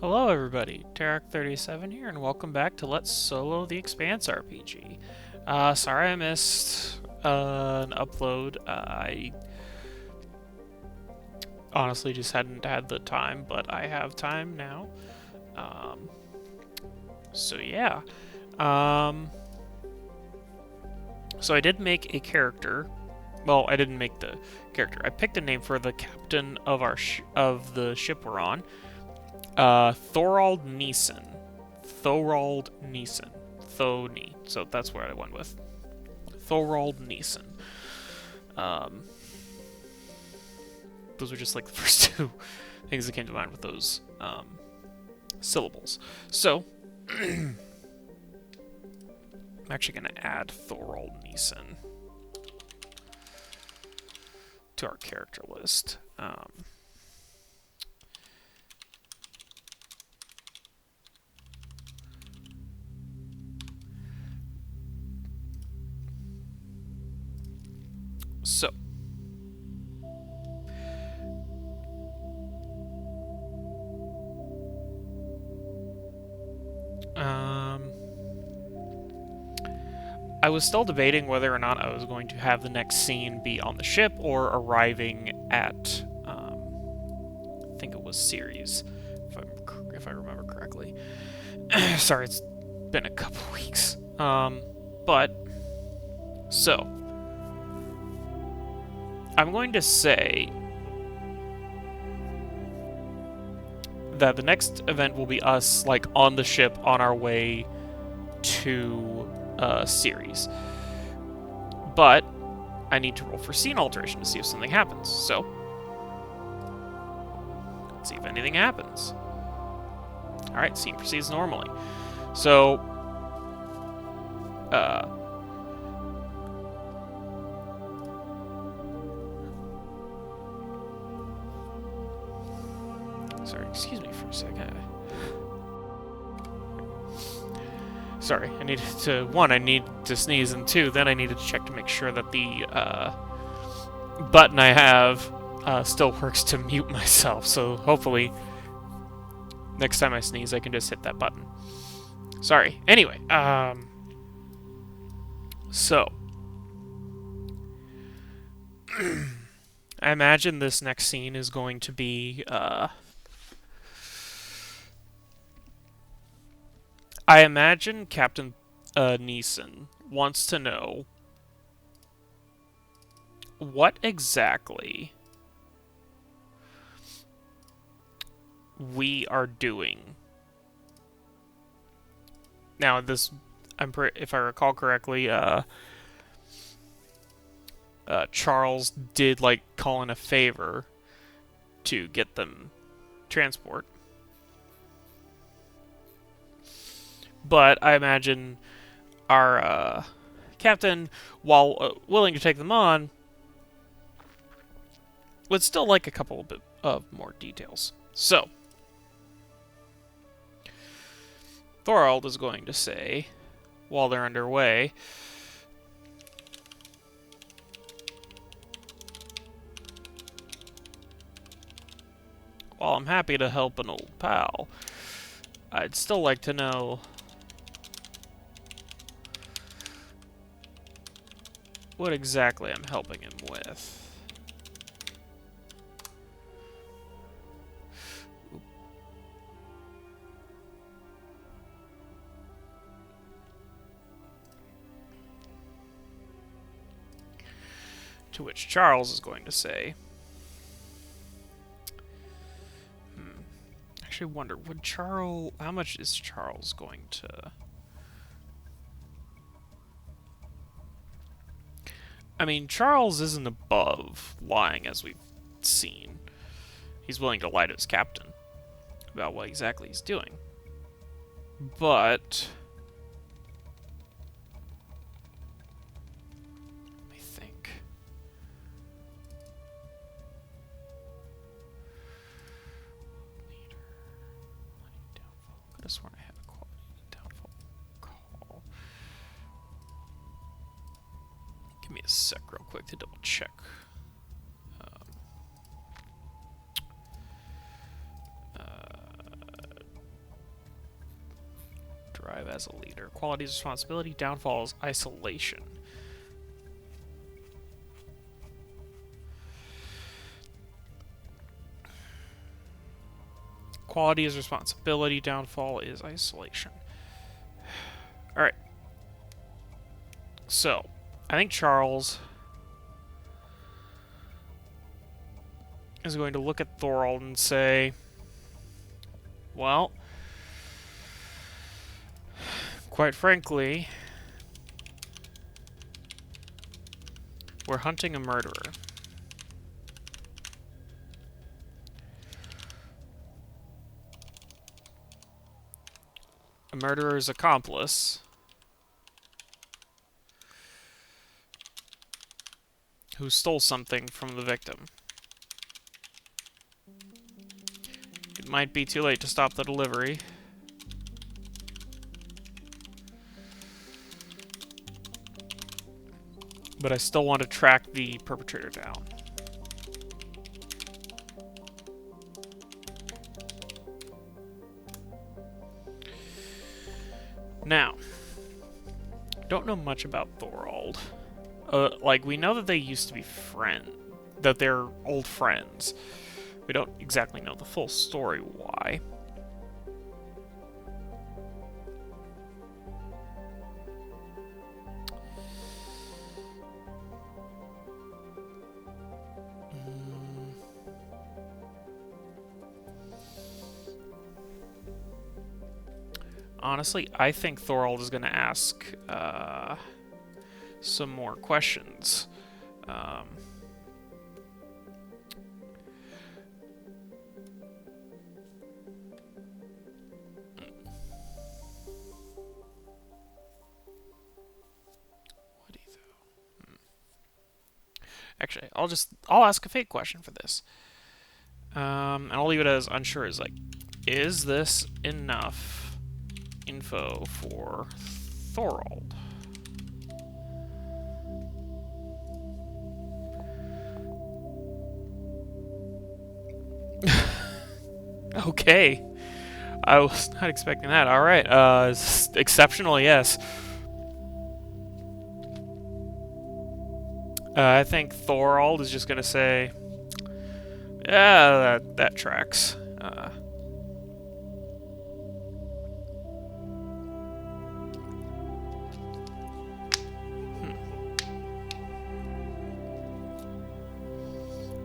Hello everybody, Tarak37 here, and welcome back to Let's Solo the Expanse RPG. Sorry I missed an upload. I honestly just hadn't had the time, but I have time now. Um, so yeah. Um, so I did make a character. Well, I didn't make the character. I picked a name for the captain of of the ship we're on. Thorald Neeson. Thorald Neeson. Thoni. So that's where I went with. Thorald Neeson. Um, those were just like the first two things that came to mind with those syllables. So, I'm actually going to add Thorald Neeson to our character list. So, I was still debating whether or not I was going to have the next scene be on the ship or arriving at, I think it was Ceres, if I remember correctly. Sorry, it's been a couple weeks. But, so, I'm going to say that the next event will be us, like, on the ship on our way to Ceres. But I need to roll for scene alteration to see if something happens. So, let's see if anything happens. Alright, scene proceeds normally. So, sorry, excuse me for a second. Sorry, I needed to, one, I need to sneeze, and two, then I needed to check to make sure that the button I have still works to mute myself, so hopefully next time I sneeze I can just hit that button. Sorry. Anyway, so I imagine this next scene is going to be I imagine Captain Neeson wants to know what exactly we are doing. Now, this, if I recall correctly, Charles did like call in a favor to get them transport. But I imagine our captain, while willing to take them on, would still like a couple bit of more details. So, Thorald is going to say, while they're underway, while I'm happy to help an old pal, I'd still like to know what exactly I'm helping him with. To which Charles is going to say, actually wonder, would Charles, how much is Charles going to... I mean, Charles isn't above lying, as we've seen. He's willing to lie to his captain about what exactly he's doing. But... let me think. Leader... downfall. Could have sworn I had a quality downfall call. Give me a sec real quick to double check. thrive as a leader. Qualities, responsibility, downfalls, isolation. Quality is responsibility, downfall is isolation. Alright. So, I think Charles is going to look at Thorold and say, well, quite frankly, we're hunting a murderer. A murderer's accomplice who stole something from the victim. It might be too late to stop the delivery. But I still want to track the perpetrator down. Now, don't know much about Thorold. Like, we know that they used to be friends, that they're old friends. We don't exactly know the full story why. Honestly, I think Thorold is going to ask some more questions. Actually, I'll ask a fake question for this. And I'll leave it as unsure as, like, is this enough info for Thorold? Okay. I was not expecting that. Alright, exceptional, yes. I think Thorold is just gonna say, yeah, that tracks.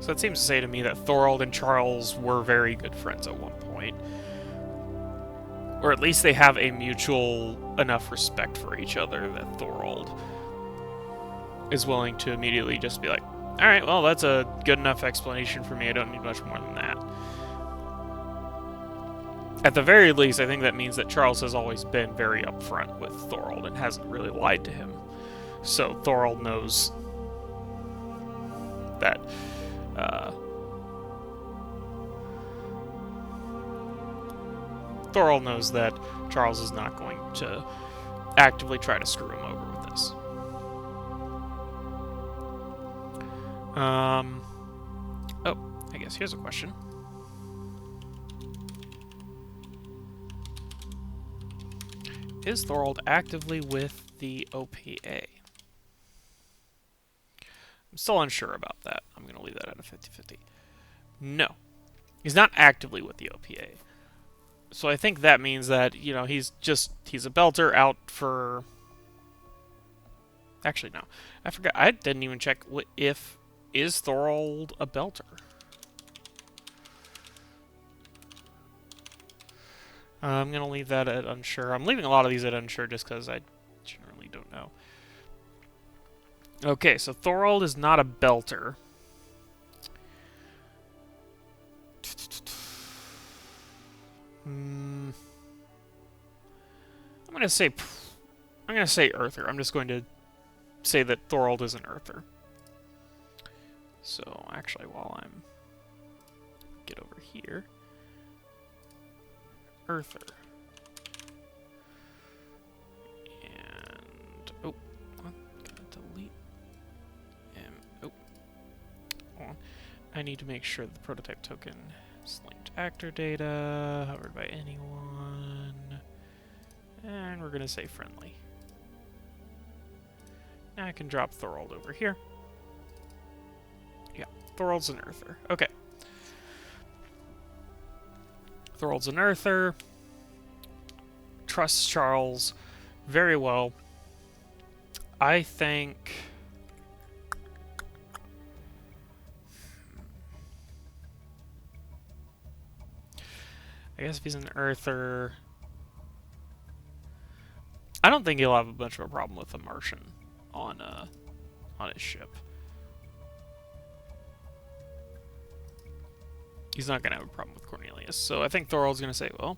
So it seems to say to me that Thorold and Charles were very good friends at one point. Or at least they have a mutual enough respect for each other that Thorold is willing to immediately just be like, alright, well, that's a good enough explanation for me. I don't need much more than that. At the very least, I think that means that Charles has always been very upfront with Thorold and hasn't really lied to him. So Thorold knows that Thorold knows that Charles is not going to actively try to screw him over with this. Oh, I guess here's a question. Is Thorold actively with the OPA? I'm still unsure about that. I'm going to leave that at a 50-50. No. He's not actively with the OPA. So I think that means that, you know, he's a belter out for... Actually, no. I forgot. I didn't even check if... Is Thorold a belter? I'm going to leave that at unsure. I'm leaving a lot of these at unsure just because I generally don't know. Okay, so Thorold is not a belter. I'm gonna say Earther. I'm just going to say that Thorold is an Earther. So actually, while I'm get over here, Earther, and oh, I'm gonna delete him. Oh, hold on. I need to make sure the prototype token is linked to actor data, hovered by anyone, And we're going to say friendly. Now I can drop Thorold over here. Yeah, Thorold's an Earther. Okay. Thorold's an Earther. Trusts Charles very well. I think... I guess if he's an Earther... I don't think he'll have a much of a problem with a Martian on his ship. He's not going to have a problem with Cornelius. So I think Thorold's going to say, well,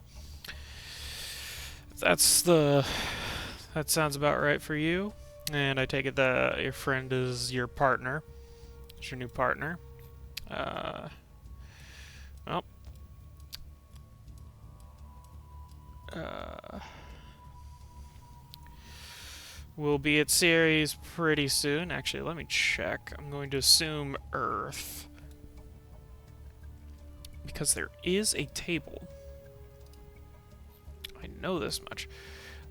that sounds about right for you. And I take it that your friend is your partner. It's your new partner. Well. We'll be at Ceres pretty soon. Actually, let me check. I'm going to assume Earth. Because there is a table. I know this much.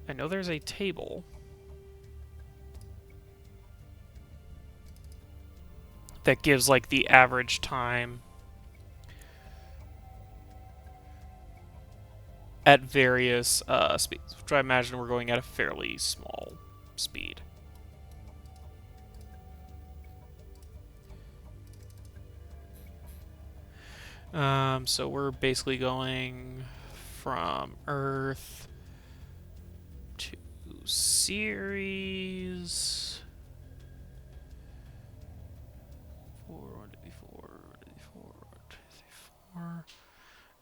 I know there's a table that gives, like, the average time at various speeds, which I imagine we're going at a fairly small speed. So we're basically going from Earth to Ceres.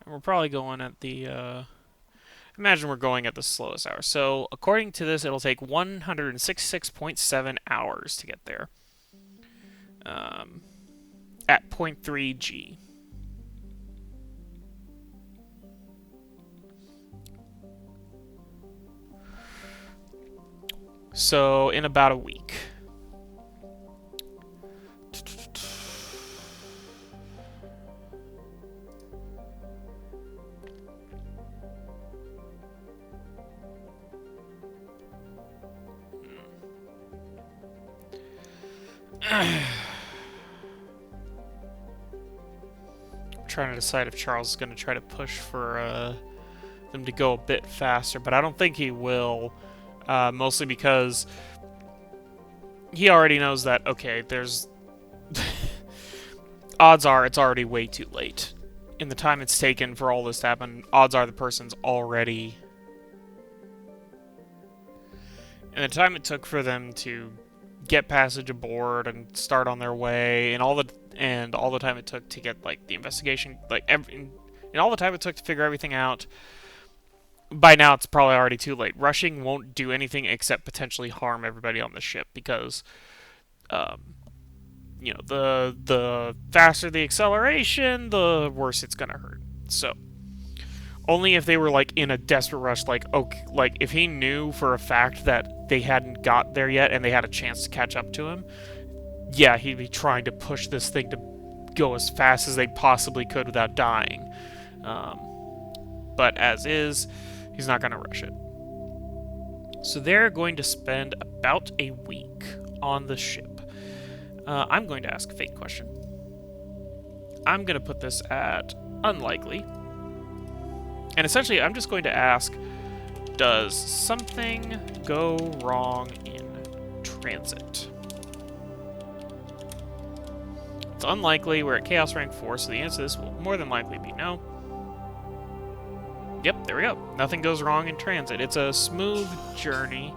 And we're probably going at the, imagine we're going at the slowest hour. So, according to this, it'll take 166.7 hours to get there. At 0.3 G. So, in about a week. Trying to decide if Charles is going to try to push for them to go a bit faster, but I don't think he will. Mostly because he already knows that, okay, there's... odds are it's already way too late. In the time it's taken for all this to happen, odds are the person's already... In the time it took for them to get passage aboard and start on their way, and all the time it took to get, like, the investigation, like, and all the time it took to figure everything out, by now it's probably already too late. Rushing won't do anything except potentially harm everybody on the ship, because, you know, the faster the acceleration, the worse it's gonna hurt. So, only if they were, like, in a desperate rush, like, okay, like, if he knew for a fact that they hadn't got there yet and they had a chance to catch up to him, yeah, he'd be trying to push this thing to go as fast as they possibly could without dying. But as is, he's not going to rush it. So they're going to spend about a week on the ship. I'm going to ask a fate question. I'm going to put this at unlikely. And essentially, I'm just going to ask, does something go wrong in transit? It's unlikely. We're at Chaos Rank 4, so the answer to this will more than likely be no. Yep, there we go. Nothing goes wrong in transit. It's a smooth journey.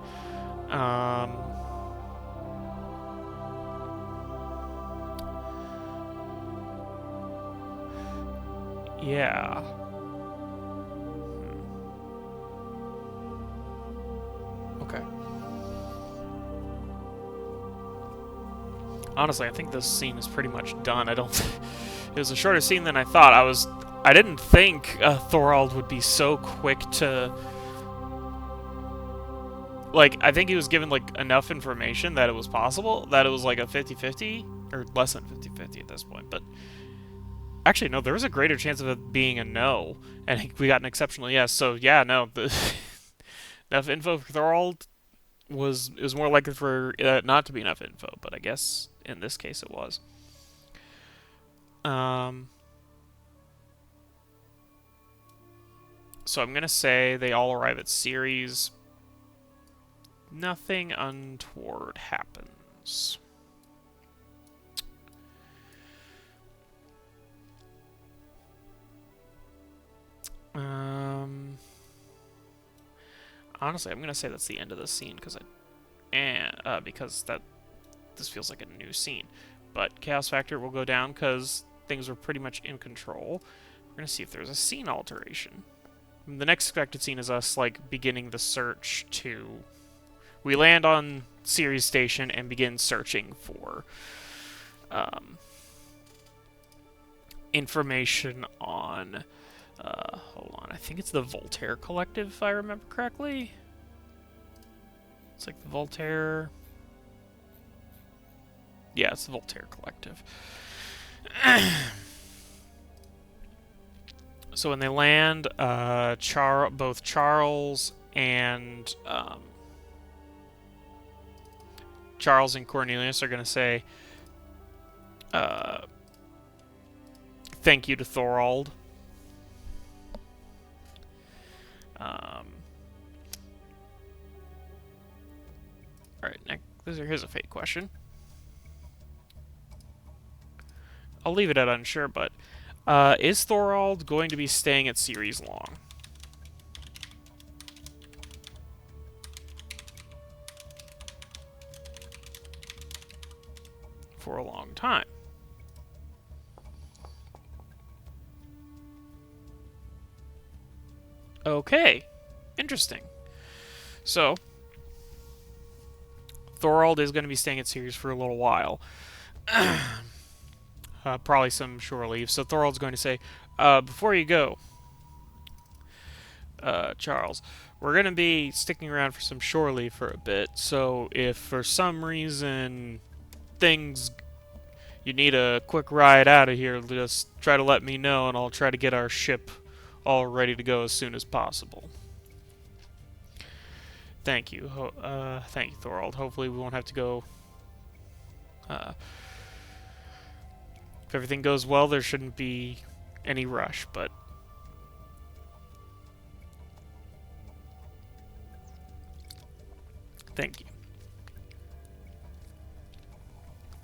Yeah. Okay. Honestly, I think this scene is pretty much done. It was a shorter scene than I thought. I didn't think Thorold would be so quick to... Like, I think he was given, like, enough information that it was possible, that it was, like, a 50-50, or less than 50-50 at this point, but... Actually, no, there was a greater chance of it being a no, and we got an exceptional yes, so, yeah, no, Enough info for Thorold was it was more likely for not to be enough info, but I guess in this case it was. Um, so I'm gonna say they all arrive at Ceres. Nothing untoward happens. Um, honestly, I'm gonna say that's the end of the scene because that this feels like a new scene. But Chaos Factor will go down because things are pretty much in control. We're gonna see if there's a scene alteration. The next expected scene is us like beginning the search to. We land on Ceres Station and begin searching for information on. Hold on, I think it's the Voltaire Collective, if I remember correctly. It's like the Voltaire. Yeah, it's the Voltaire Collective. So when they land, both Charles and Cornelius are going to say thank you to Thorold. Alright, here's a fake question. I'll leave it at unsure, but is Thorold going to be staying at Ceres long? For a long time. Okay, interesting. So, Thorold is going to be staying at Ceres for a little while. Probably some shore leave. So Thorold's going to say, before you go, Charles, we're going to be sticking around for some shore leave for a bit. So if for some reason you need a quick ride out of here, just try to let me know and I'll try to get our ship all ready to go as soon as possible. Thank you. Thank you, Thorold. Hopefully we won't have to go. If everything goes well, there shouldn't be any rush, but thank you.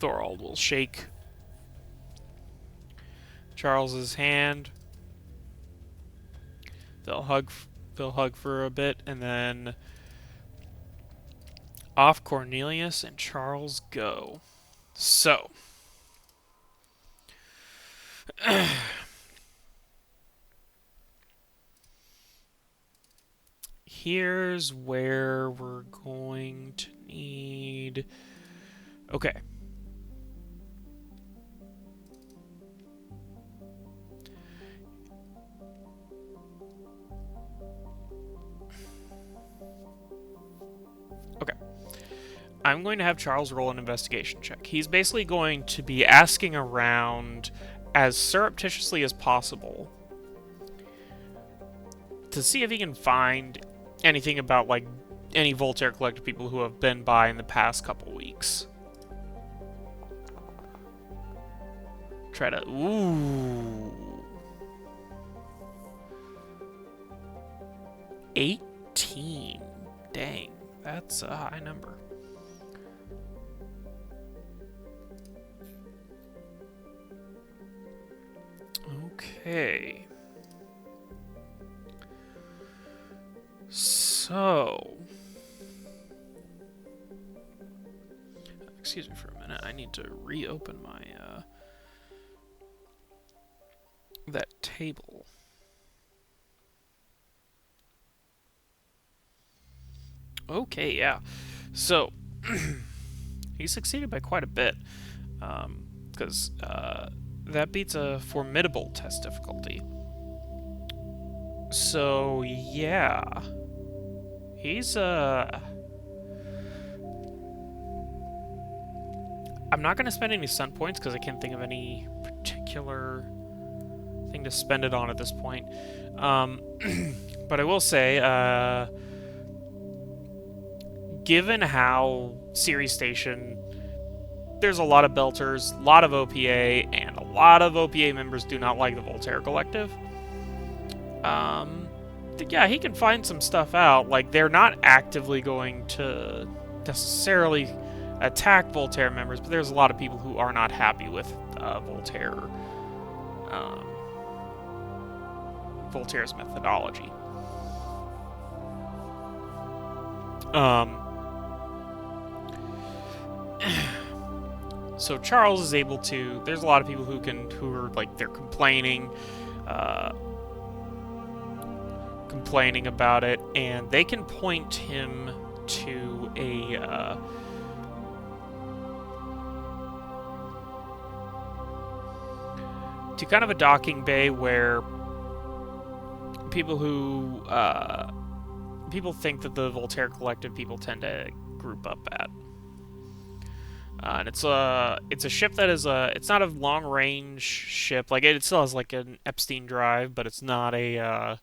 Thorold will shake Charles's hand. They'll hug for a bit, and then off Cornelius and Charles go. So, here's where we're going to need. Okay. Okay. I'm going to have Charles roll an investigation check. He's basically going to be asking around as surreptitiously as possible to see if he can find anything about, like, any Voltaire Collective people who have been by in the past couple weeks. Try to... Ooh. 18. Dang. That's a high number. Okay. So... Excuse me for a minute. I need to reopen my, that table. Okay, yeah. So, he succeeded by quite a bit. Because, that beats a formidable test difficulty. So, yeah. He's, I'm not going to spend any stun points because I can't think of any particular thing to spend it on at this point. But I will say, given how Ceres Station, there's a lot of Belters, a lot of OPA, and a lot of OPA members do not like the Voltaire Collective. Yeah, he can find some stuff out. Like, they're not actively going to necessarily attack Voltaire members, but there's a lot of people who are not happy with Voltaire's methodology. So Charles is able to. There's a lot of people who are like they're complaining about it, and they can point him to kind of a docking bay where people think that the Voltaire Collective people tend to group up at. And it's a ship that is it's not a long range ship. Like it still has like an Epstein drive, but it's not a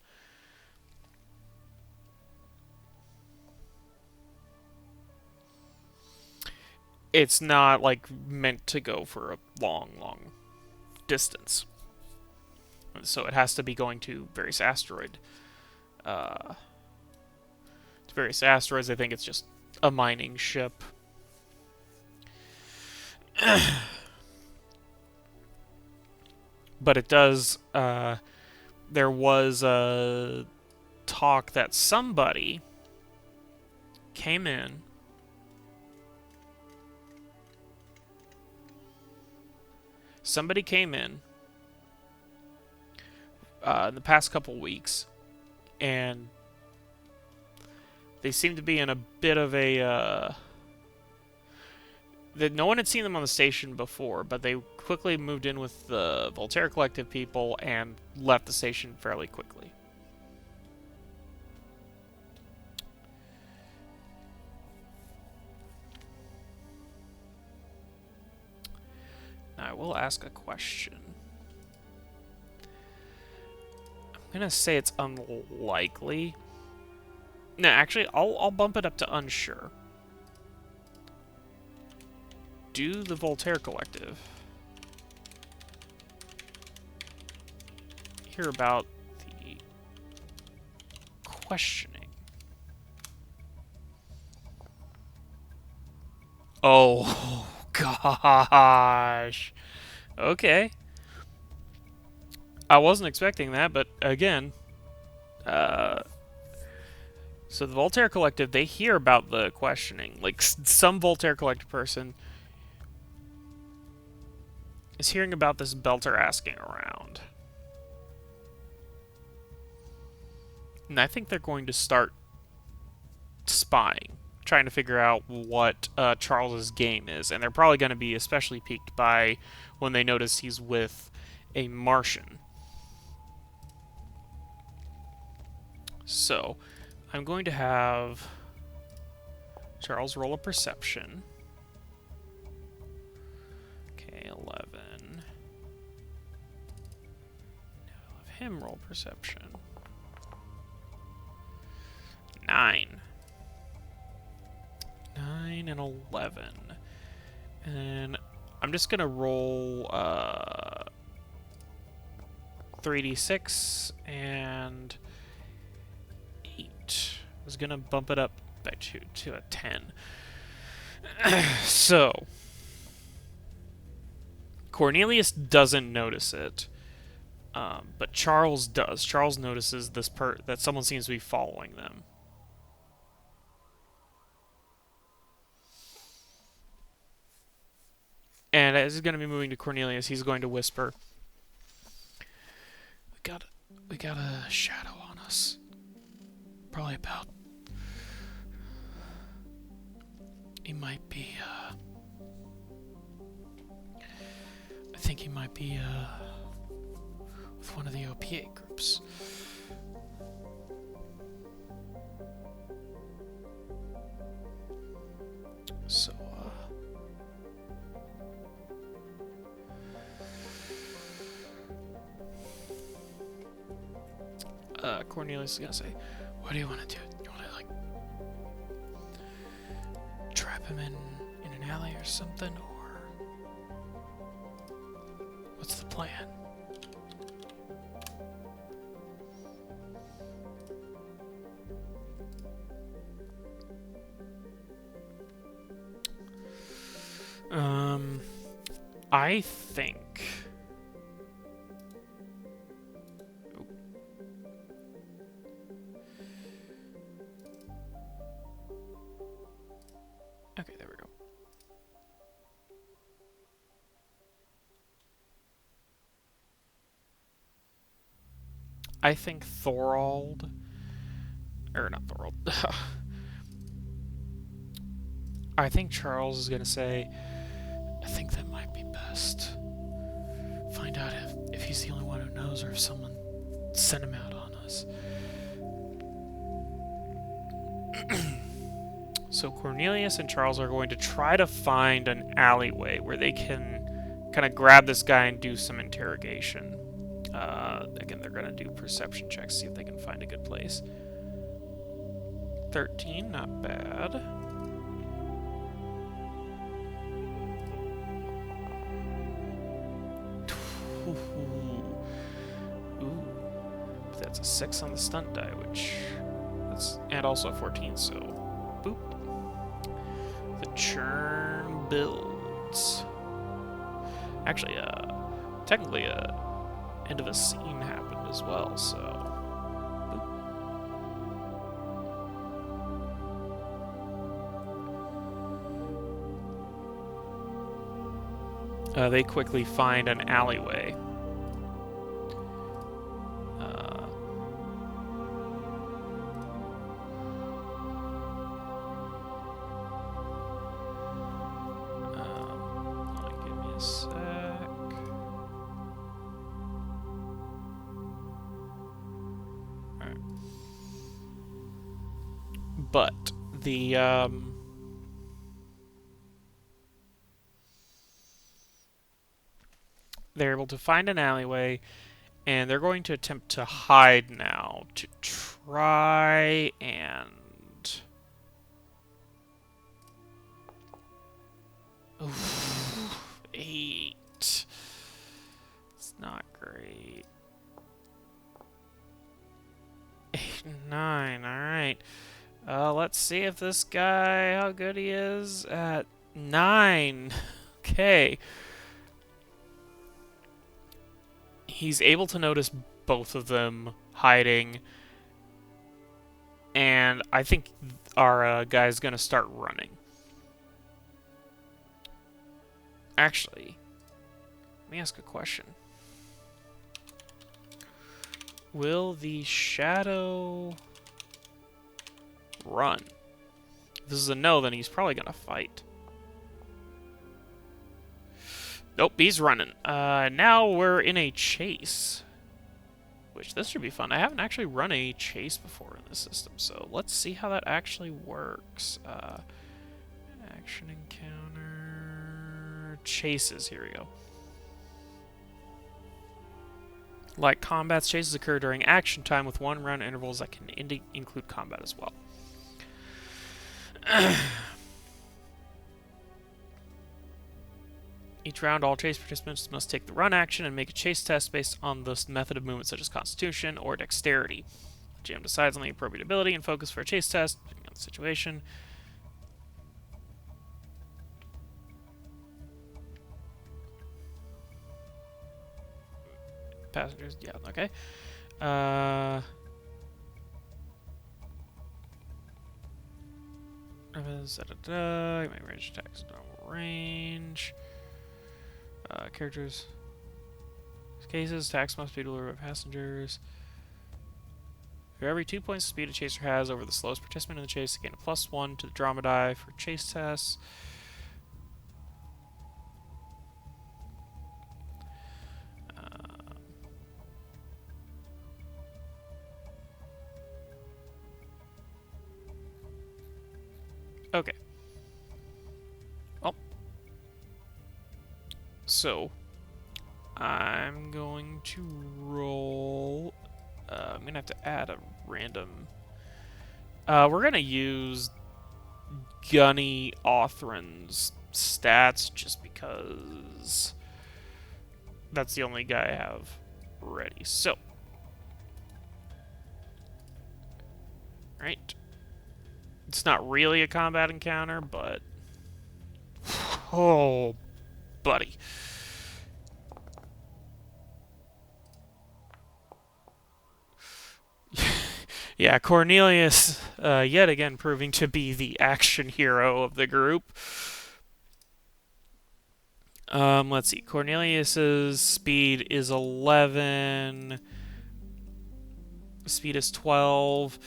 it's not like meant to go for a long distance. So it has to be going to various asteroids. I think it's just a mining ship. But it does. There was a talk that somebody came in. Somebody came in the past couple weeks, and they seem to be in a bit of a that no one had seen them on the station before, but they quickly moved in with the Voltaire Collective people and left the station fairly quickly. Now, I will ask a question. I'm gonna say it's unlikely. No, actually, I'll bump it up to unsure. Do the Voltaire Collective hear about the questioning? Oh, gosh. Okay. I wasn't expecting that, but again, so the Voltaire Collective, they hear about the questioning. Like, some Voltaire Collective person is hearing about this Belter asking around. And I think they're going to start spying, trying to figure out what Charles's game is. And they're probably going to be especially piqued by when they notice he's with a Martian. So, I'm going to have Charles roll a perception. Okay, 11. Now I'll have him roll perception. 9. 9 and 11. And I'm just going to roll 3d6 and 8. I was going to bump it up by 2 to a 10. So, Cornelius doesn't notice it, but Charles does. Charles notices that someone seems to be following them. And as he's going to be moving to Cornelius, he's going to whisper, We got a shadow on us. Probably about... He might be, I think he might be, with one of the OPA groups. So, Cornelius is gonna say, what do you want to do? You want to, like... him in an alley or something, or what's the plan? I think. Okay, there we go. I think Thorold, or not Thorold. I think Charles is gonna say, I think that might be best. Find out if he's the only one who knows, or if someone sent him out on us. So Cornelius and Charles are going to try to find an alleyway where they can kind of grab this guy and do some interrogation. Again, they're going to do perception checks, see if they can find a good place. 13, not bad. Ooh. That's a 6 on the stunt die, and also a 14, so boop. The churn builds. Actually, technically, end of a scene happened as well, so boop. They quickly find an alleyway. Give me a sec. Alright. But the they're able to find an alleyway, and they're going to attempt to hide now to try and... Oof, 8. It's not great. 8 and 9, alright. Let's see if this guy, how good he is at 9. Okay. He's able to notice both of them hiding, and I think our guy's gonna start running. Actually, let me ask a question. Will the shadow run? If this is a no, then he's probably gonna fight. Nope, he's running. Now we're in a chase. Which, this should be fun. I haven't actually run a chase before in this system, so let's see how that actually works. Action encounter... Chases, here we go. Like combats, chases occur during action time with 1 round intervals that can include combat as well. Each round, all chase participants must take the run action and make a chase test based on the method of movement such as Constitution or Dexterity. The GM decides on the appropriate ability and focus for a chase test, depending on the situation. Passengers, yeah, okay. My range attacks, normal range. Characters. Cases, attacks must be delivered by passengers. For every 2 points of speed a chaser has over the slowest participant in the chase, they gain a +1 to the drama die for chase tests. Okay. Well. So, I'm going to roll... I'm going to have to add a random... we're going to use Gunny Othran's stats just because that's the only guy I have ready. So, right. It's not really a combat encounter, but oh, buddy. Yeah, Cornelius, yet again proving to be the action hero of the group. Let's see. Cornelius's speed is 11. Speed is 12.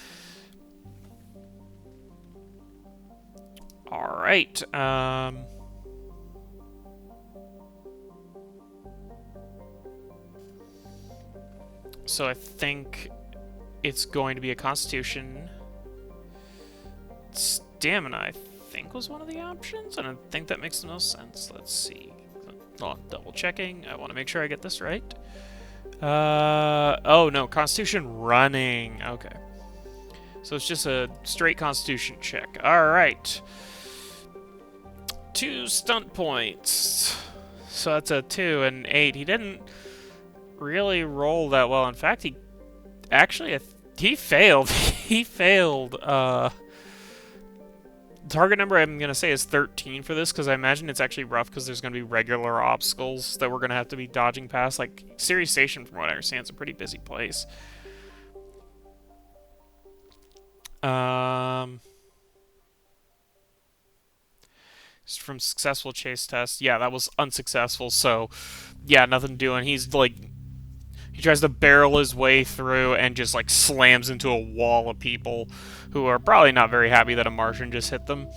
All right. So I think it's going to be a Constitution. Stamina, I think, was one of the options, and I think that makes the most sense. Let's see. Oh, double checking. I want to make sure I get this right. Oh no, Constitution running. Okay. So it's just a straight Constitution check. Alright. 2 stunt points. So that's a 2 and 8. He didn't really roll that well. In fact, he actually, he failed. He failed. Target number I'm going to say is 13 for this, because I imagine it's actually rough because there's going to be regular obstacles that we're going to have to be dodging past. Like, Ceres Station, from what I understand, is a pretty busy place. From successful chase test. Yeah, that was unsuccessful, so yeah, nothing doing. He's like, he tries to barrel his way through and just like slams into a wall of people who are probably not very happy that a Martian just hit them.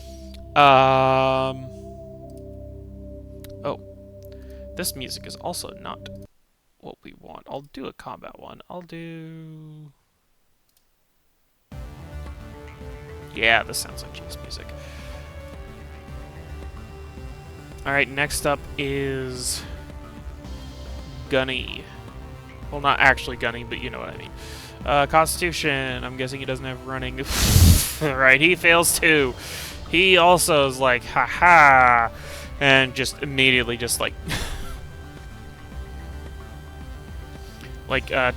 Oh, this music is also not what we want. I'll do a combat one. I'll do... Yeah, this sounds like chase music. Alright, next up is... Gunny. Well, not actually Gunny, but you know what I mean. Constitution. I'm guessing he doesn't have running. Right, he fails too. He also is like, haha, and just immediately just like...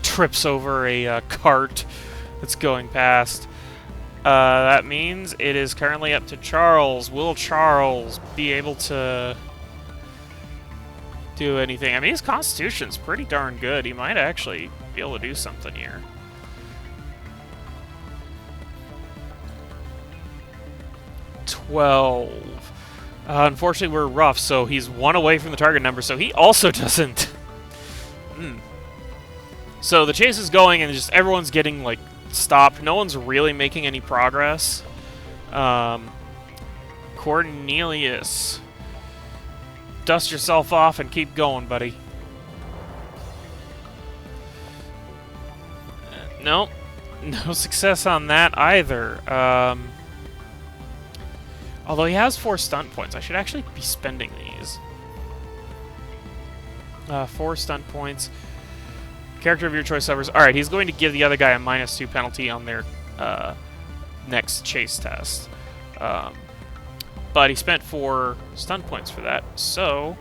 trips over a cart that's going past. That means it is currently up to Charles. Will Charles be able to do anything? I mean, his Constitution's pretty darn good. He might actually be able to do something here. Unfortunately, we're rough, so he's 1 away from the target number, so he also doesn't... So the chase is going, and just everyone's getting, like, stopped. No one's really making any progress. Cornelius. Dust yourself off and keep going, buddy. Nope. No success on that either. Although he has 4 stunt points. I should actually be spending these. 4 stunt points. Character of your choice suffers. Alright, he's going to give the other guy a -2 penalty on their next chase test. But he spent 4 stun points for that, so...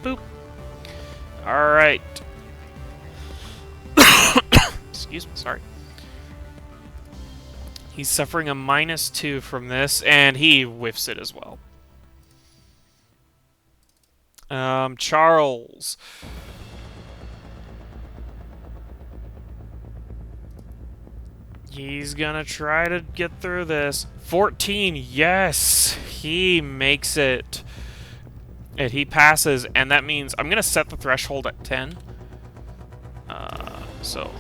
Boop. Alright. Excuse me, sorry. He's suffering a -2 from this, and he whiffs it as well. Charles. He's gonna try to get through this. 14, yes! He makes it. And he passes, and that means I'm gonna set the threshold at 10. So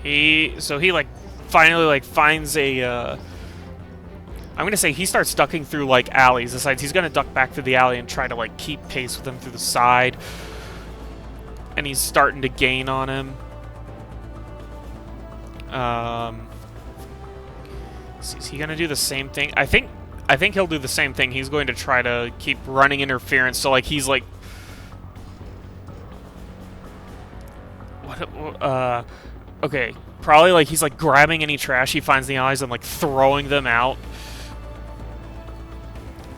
he like finally like finds a I'm gonna say he starts ducking through like alleys. Decides he's gonna duck back through the alley and try to like keep pace with him through the side. And he's starting to gain on him. Is he gonna do the same thing? I think he'll do the same thing. He's going to try to keep running interference. So like he's like Okay, probably like he's like grabbing any trash he finds in the alleys and like throwing them out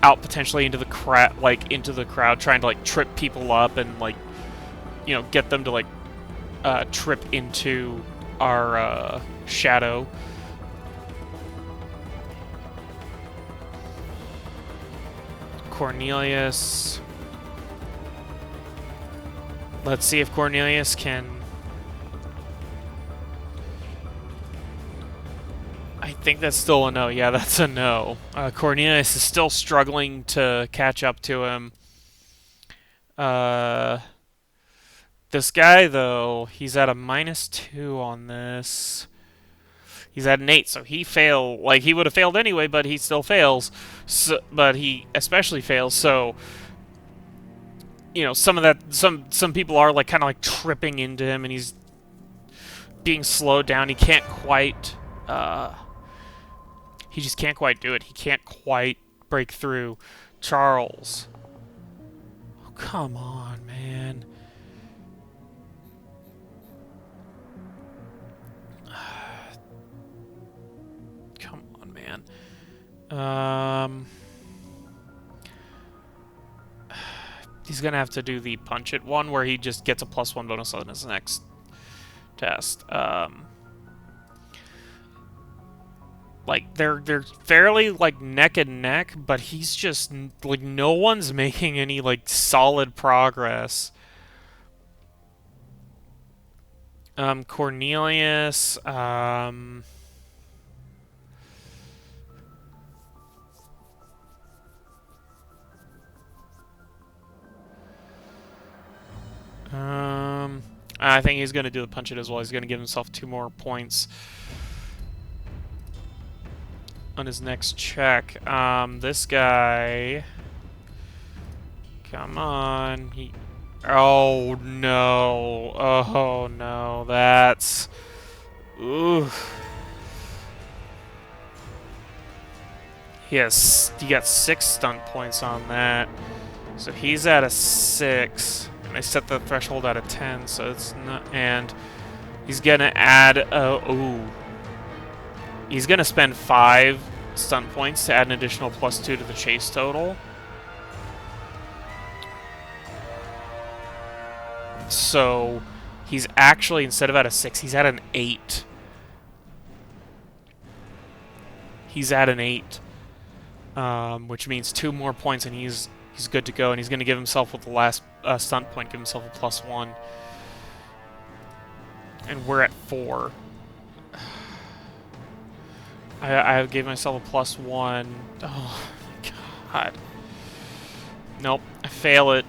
potentially into the crowd, trying to like trip people up and like, you know, get them to like trip into our shadow. Cornelius. Let's see if Cornelius can... I think that's still a no. Yeah, that's a no. Cornelius is still struggling to catch up to him. This guy, though, he's at a -2 on this. He's at an 8, so he failed. Like, he would have failed anyway, but he still fails. So, but he especially fails, so... You know, some of that... Some people are, like, kind of, like, tripping into him, and he's being slowed down. He can't quite... He just can't quite do it. He can't quite break through. Charles. Oh, come on, man. Come on, man. He's gonna have to do the punch it one where he just gets a +1 bonus on his next test. Like, they're fairly, like, neck and neck, but he's just, like, no one's making any, like, solid progress. Cornelius, I think he's gonna do the punch it as well. He's gonna give himself 2 more points on his next check. This guy... Come on. Oh, no. Oh, no. That's... Ooh. He got 6 stunt points on that. So he's at a 6. And I set the threshold at a 10, so it's not... And he's gonna add... ooh. He's going to spend 5 stunt points to add an additional +2 to the chase total. So he's actually, instead of at a 6, he's at an 8. He's at an 8. Which means 2 more points and he's good to go. And he's going to give himself, with the last stunt point, give himself a +1. And we're at 4. I gave myself a +1. Oh, my God. Nope. I fail it.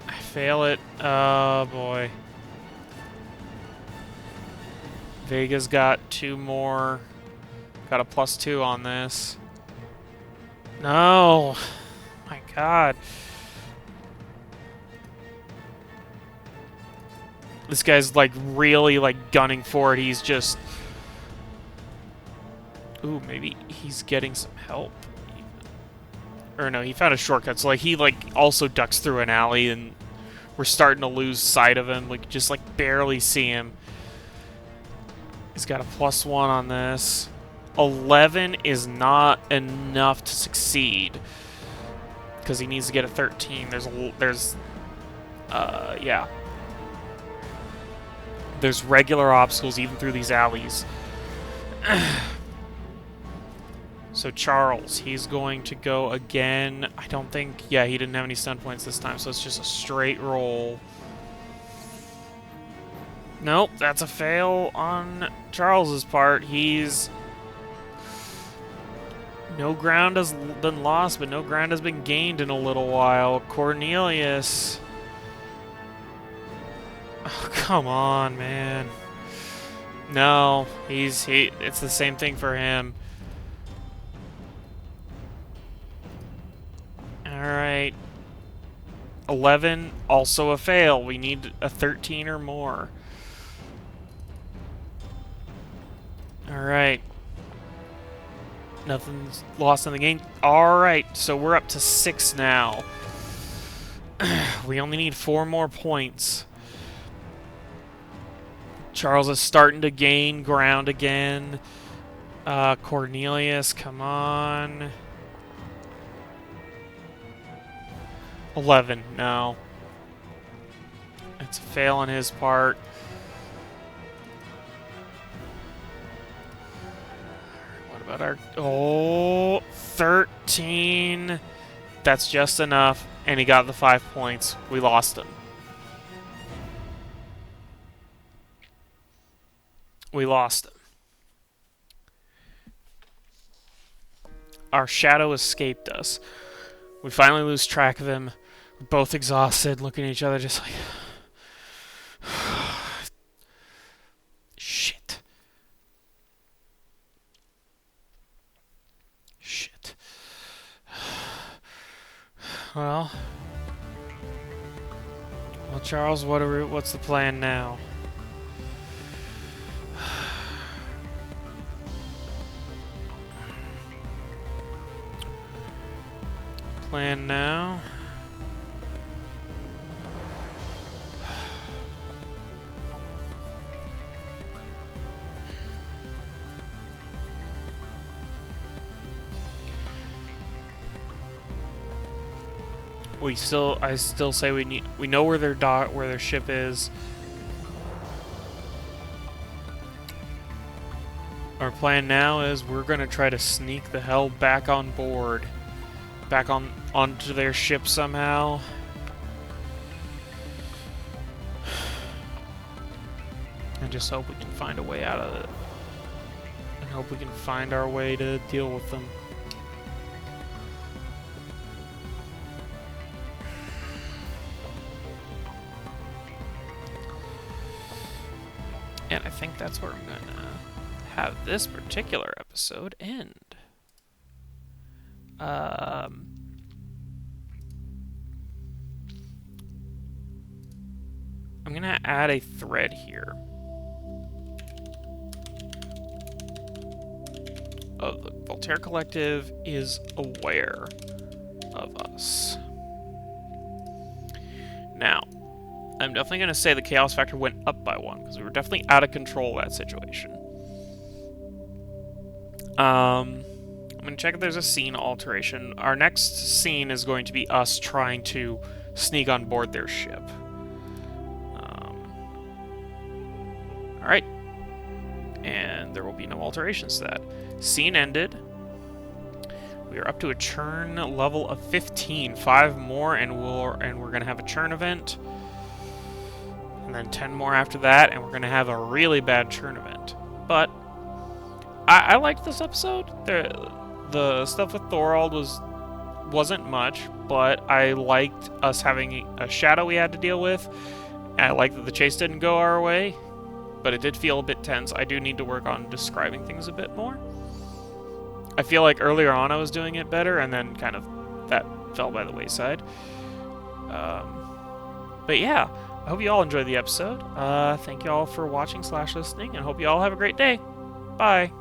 I fail it. Oh, boy. Vega's got 2 more. Got a +2 on this. No. My God. This guy's, like, really, like, gunning for it. He's just... Ooh, maybe he's getting some help. Or no, he found a shortcut. So, like, he, like, also ducks through an alley, and we're starting to lose sight of him. Like, just, like, barely see him. He's got a +1 on this. 11 is not enough to succeed. Because he needs to get a 13. Yeah. There's regular obstacles even through these alleys. So Charles, he's going to go again. I don't think... Yeah, he didn't have any stun points this time, so it's just a straight roll. Nope, that's a fail on Charles's part. He's... No ground has been lost, but no ground has been gained in a little while. Cornelius... Oh, come on, man. No, it's the same thing for him. Alright. 11, also a fail. We need a 13 or more. Alright. Nothing's lost in the game. Alright, so we're up to 6 now. We only need 4 more points. Charles is starting to gain ground again. Cornelius, come on. 11, no. It's a fail on his part. What about our... Oh, 13. That's just enough. And he got the 5 points. We lost him. We lost him. Our shadow escaped us. We finally lose track of him. We're both exhausted, looking at each other just like... Shit. Shit. Well, Charles, what's the plan now? Plan now. I still say we know where their ship is. Our plan now is we're gonna try to sneak the hell back on board. Back onto their ship somehow. And just hope we can find a way out of it. And hope we can find our way to deal with them. And I think that's where I'm gonna have this particular episode end. I'm gonna add a thread here of the Voltaire Collective is aware of us. Now, I'm definitely gonna say the chaos factor went up by 1 because we were definitely out of control of that situation. I'm going to check if there's a scene alteration. Our next scene is going to be us trying to sneak on board their ship. Alright. And there will be no alterations to that. Scene ended. We are up to a churn level of 15. 5 more and we're going to have a churn event. And then 10 more after that, and we're going to have a really bad churn event. But I liked this episode. The stuff with Thorald wasn't much, but I liked us having a shadow we had to deal with. And I liked that the chase didn't go our way, but it did feel a bit tense. I do need to work on describing things a bit more. I feel like earlier on I was doing it better, and then kind of that fell by the wayside. But yeah, I hope you all enjoyed the episode. Thank you all for watching / listening, and hope you all have a great day. Bye.